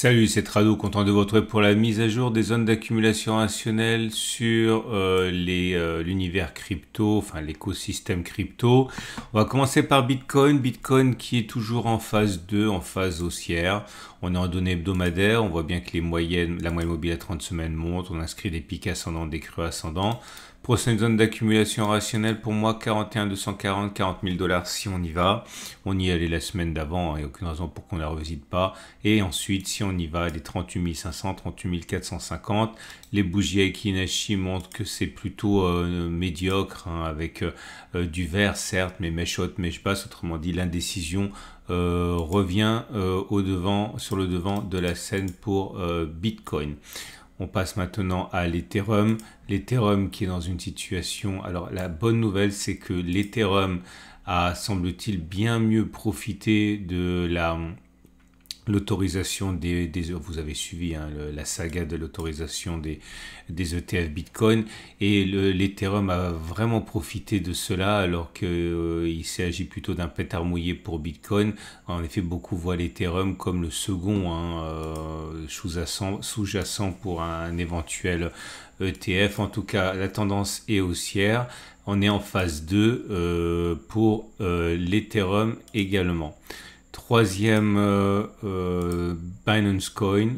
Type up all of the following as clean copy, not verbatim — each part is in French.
Salut, c'est Trado, content de vous retrouver pour la mise à jour des zones d'accumulation rationnelle sur l'univers crypto, enfin l'écosystème crypto. On va commencer par Bitcoin. Bitcoin qui est toujours en phase 2, en phase haussière. On est en données hebdomadaires, on voit bien que la moyenne mobile à 30 semaines monte, on inscrit des pics ascendants, des creux ascendants. Prochaine zone d'accumulation rationnelle pour moi, 41 240, 40 000 dollars si on y va. On y allait la semaine d'avant, il n'y a aucune raison pour qu'on ne la revisite pas. Et ensuite, si on y va, les 38 500, 38 450. Les bougies Aiki montrent que c'est plutôt médiocre, hein, avec du vert certes, mais mèche haute, mèche basse. Autrement dit, l'indécision revient sur le devant de la scène pour Bitcoin. On passe maintenant à l'Ethereum. L'Ethereum qui est dans une situation... Alors la bonne nouvelle, c'est que l'Ethereum a, semble-t-il, bien mieux profité de l'autorisation des... Vous avez suivi, hein, la saga de l'autorisation des ETF Bitcoin. Et l'Ethereum a vraiment profité de cela alors qu'il s'agit plutôt d'un pétard mouillé pour Bitcoin. En effet, beaucoup voient l'Ethereum comme le second, sous-jacent pour un éventuel ETF. En tout cas, la tendance est haussière. On est en phase 2 pour l'Ethereum également. Troisième, Binance Coin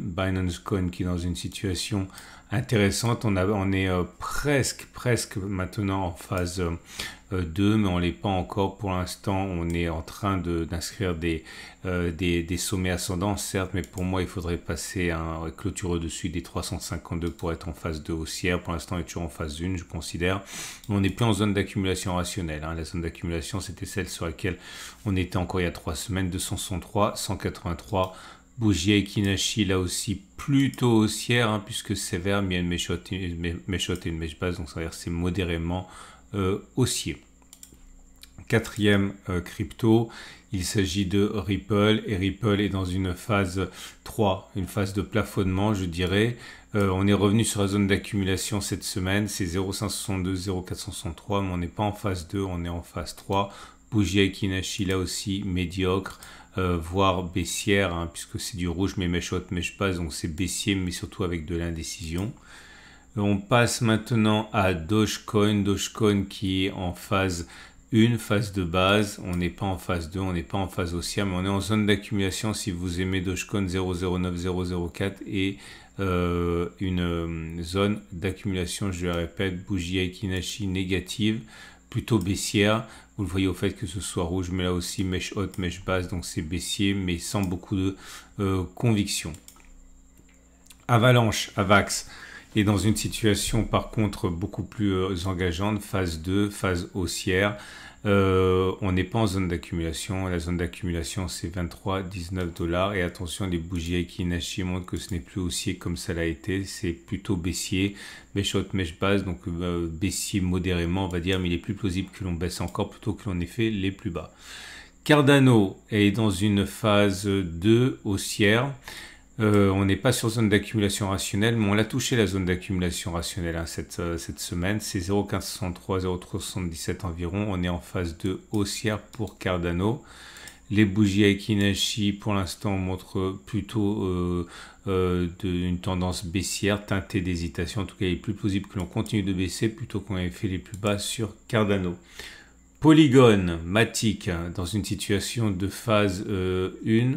qui est dans une situation intéressante. On est presque maintenant en phase 2, mais on ne l'est pas encore pour l'instant. On est en train d'inscrire des sommets ascendants, certes, mais pour moi, il faudrait passer un clôture au-dessus des 352 pour être en phase 2 haussière. Pour l'instant, on est toujours en phase 1, je considère. On n'est plus en zone d'accumulation rationnelle, hein. La zone d'accumulation, c'était celle sur laquelle on était encore il y a 3 semaines, 263, 183. Bougie Aiki, là aussi plutôt haussière, hein, puisque c'est vert, mais il y a une mèche haute et une mèche basse, donc ça veut dire que c'est modérément haussier. Quatrième crypto, il s'agit de Ripple, et Ripple est dans une phase 3, une phase de plafonnement, je dirais. On est revenu sur la zone d'accumulation cette semaine, c'est 0,562, 0,463, mais on n'est pas en phase 2, on est en phase 3. Bougie Aiki là aussi médiocre, voire baissière, hein, puisque c'est du rouge, mais mèche haute, mèche basse, donc c'est baissier, mais surtout avec de l'indécision. On passe maintenant à Dogecoin qui est en phase 1, phase de base. On n'est pas en phase 2, on n'est pas en phase haussière, mais on est en zone d'accumulation. Si vous aimez Dogecoin, 0,09, 0,04 et une zone d'accumulation, je le répète, bougie Aiki négative, plutôt baissière. Vous le voyez au fait que ce soit rouge, mais là aussi mèche haute, mèche basse, donc c'est baissier, mais sans beaucoup de conviction. Avax, est dans une situation par contre beaucoup plus engageante, phase 2, phase haussière. On n'est pas en zone d'accumulation. La zone d'accumulation, c'est 23,19 dollars. Et attention, les bougies Aiki montrent que ce n'est plus haussier comme ça l'a été. C'est plutôt baissier, mèche haute, mèche basse. Donc baissier modérément, on va dire. Mais il est plus plausible que l'on baisse encore plutôt que l'on ait fait les plus bas. Cardano est dans une phase 2 haussière. On n'est pas sur zone d'accumulation rationnelle, mais on l'a touché la zone d'accumulation rationnelle, hein, cette semaine. C'est 0,1563, 0,377 environ. On est en phase 2 haussière pour Cardano. Les bougies Aiki pour l'instant montrent plutôt une tendance baissière, teintée d'hésitation. En tout cas, il est plus plausible que l'on continue de baisser plutôt qu'on ait fait les plus bas sur Cardano. Polygon, Matic, dans une situation de phase 1.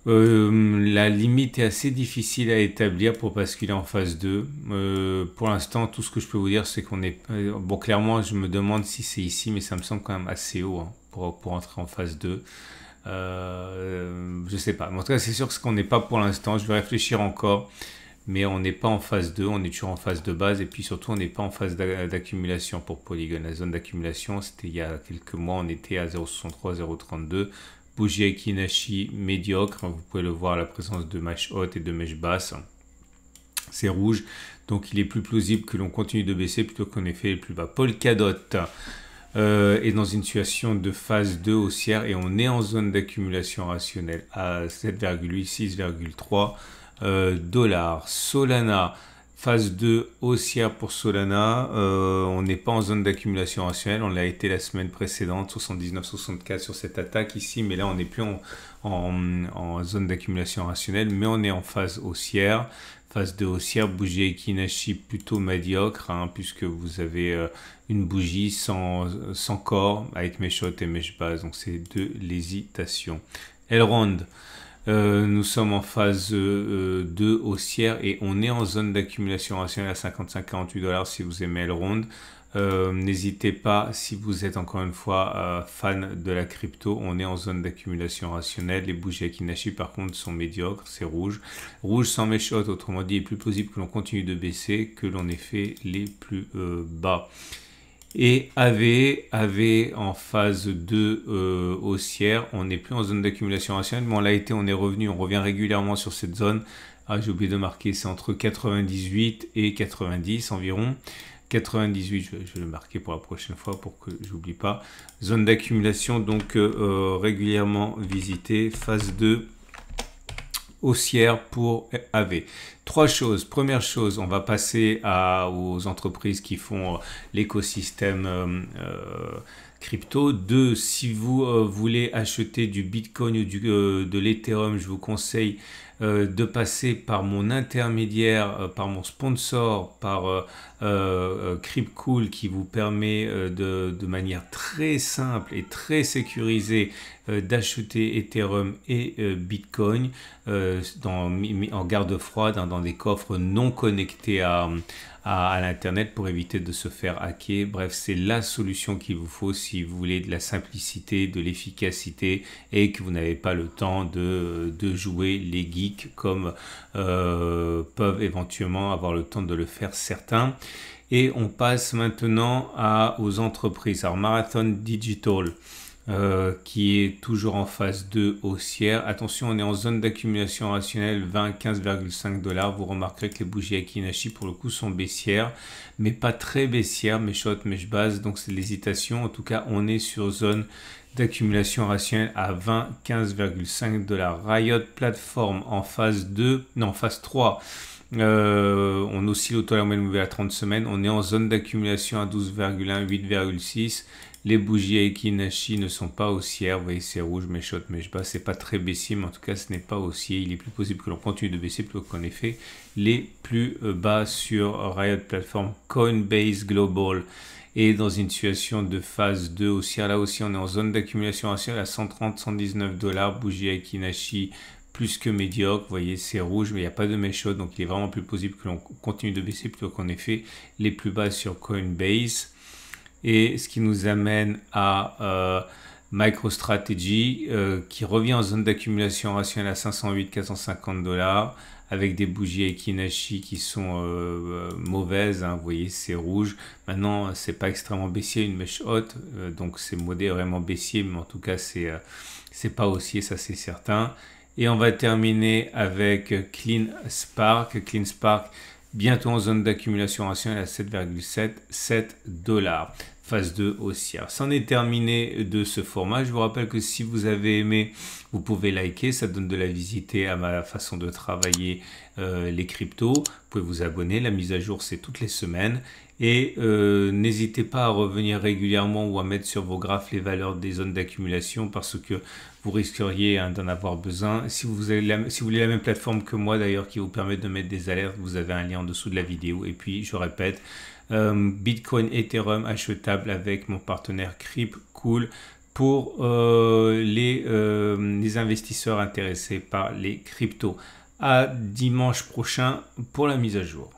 La limite est assez difficile à établir parce qu'il est en phase 2. Pour l'instant, tout ce que je peux vous dire, c'est qu'on est... bon, clairement, je me demande si c'est ici, mais ça me semble quand même assez haut, hein, pour entrer en phase 2. Je sais pas. Mais en tout cas, c'est sûr que ce qu'on n'est pas pour l'instant. Je vais réfléchir encore. Mais on n'est pas en phase 2, on est toujours en phase de base. Et puis surtout, on n'est pas en phase d'accumulation pour Polygon. La zone d'accumulation, c'était il y a quelques mois, on était à 0,63, 0,32. Bougie Aiki médiocre, vous pouvez le voir, la présence de mèche haute et de mèche basse, c'est rouge, donc il est plus plausible que l'on continue de baisser plutôt qu'on ait fait les plus bas. Polkadot est dans une situation de phase 2 haussière et on est en zone d'accumulation rationnelle à 7,8, 6,3 dollars. Solana, Phase 2 haussière pour Solana, on n'est pas en zone d'accumulation rationnelle, on l'a été la semaine précédente, 79-64 sur cette attaque ici, mais là on n'est plus en zone d'accumulation rationnelle, mais on est en phase haussière. Phase 2 haussière, bougie Ekinashi plutôt médiocre, hein, puisque vous avez une bougie sans corps avec mèche haute et mèche basse, donc c'est de l'hésitation. Elrond. Nous sommes en phase 2 haussière et on est en zone d'accumulation rationnelle à 55-48 $ si vous aimez Elrond. N'hésitez pas, si vous êtes encore une fois fan de la crypto, on est en zone d'accumulation rationnelle. Les bougies Ekinashi par contre sont médiocres, c'est rouge. Rouge sans mèche haute, autrement dit, il est plus plausible que l'on continue de baisser que l'on ait fait les plus bas. Et AV en phase 2 haussière, on n'est plus en zone d'accumulation rationnelle, mais on l'a été, on est revenu, on revient régulièrement sur cette zone. Ah, j'ai oublié de marquer, c'est entre 98 et 90 environ. 98, je vais le marquer pour la prochaine fois pour que j'oublie pas. Zone d'accumulation, donc régulièrement visitée, phase 2 haussière pour AV. Trois choses. Première chose, on va passer aux entreprises qui font l'écosystème crypto. Deux, si vous voulez acheter du Bitcoin ou de l'Ethereum, je vous conseille de passer par mon intermédiaire, par mon sponsor, par Cryptcool qui vous permet de manière très simple et très sécurisée d'acheter Ethereum et Bitcoin en garde froide, dans des coffres non connectés à l'internet pour éviter de se faire hacker. Bref, c'est la solution qu'il vous faut si vous voulez de la simplicité, de l'efficacité et que vous n'avez pas le temps de jouer les geeks comme peuvent éventuellement avoir le temps de le faire certains. Et on passe maintenant aux entreprises. Alors Marathon Digital, qui est toujours en phase 2 haussière. Attention, on est en zone d'accumulation rationnelle 15,5 $. Vous remarquerez que les bougies Ekinashi pour le coup sont baissières, mais pas très baissières, mèche haute, mèche basse, donc c'est l'hésitation. En tout cas, on est sur zone d'accumulation rationnelle à 15,5 $. Riot Platform en phase 3. On oscille autour de la moyenne mobile à 30 semaines. On est en zone d'accumulation à 12,1, 8,6. Les bougies Ekinashi ne sont pas haussières. Vous voyez, c'est rouge, mèche haute, mèche basse. C'est pas très baissier, mais en tout cas, ce n'est pas haussier. Il est plus possible que l'on continue de baisser plutôt qu'on ait fait les plus bas sur Riot Platform. Coinbase Global est dans une situation de phase 2 haussière. Là aussi, on est en zone d'accumulation rationnelle à 130, 119 $. Bougie Ekinashi plus que médiocre, vous voyez c'est rouge mais il n'y a pas de mèche haute, donc il est vraiment plus possible que l'on continue de baisser plutôt qu'on ait fait les plus bas sur Coinbase. Et ce qui nous amène à MicroStrategy qui revient en zone d'accumulation rationnelle à 508, 450 $ avec des bougies Ekinashi qui sont mauvaises, hein, vous voyez c'est rouge. Maintenant c'est pas extrêmement baissier, une mèche haute, donc c'est modérément baissier, mais en tout cas c'est pas haussier, ça c'est certain. Et on va terminer avec CleanSpark. CleanSpark, bientôt en zone d'accumulation rationnelle à 7,7 $. Phase 2 haussière. C'en est terminé de ce format. Je vous rappelle que si vous avez aimé, vous pouvez liker. Ça donne de la visibilité à ma façon de travailler les cryptos. Vous pouvez vous abonner. La mise à jour, c'est toutes les semaines. Et n'hésitez pas à revenir régulièrement ou à mettre sur vos graphes les valeurs des zones d'accumulation parce que vous risqueriez d'en avoir besoin. Si vous voulez la même plateforme que moi d'ailleurs qui vous permet de mettre des alertes, vous avez un lien en dessous de la vidéo. Et puis je répète, Bitcoin, Ethereum achetable avec mon partenaire Cryptcool pour les investisseurs intéressés par les cryptos. À dimanche prochain pour la mise à jour.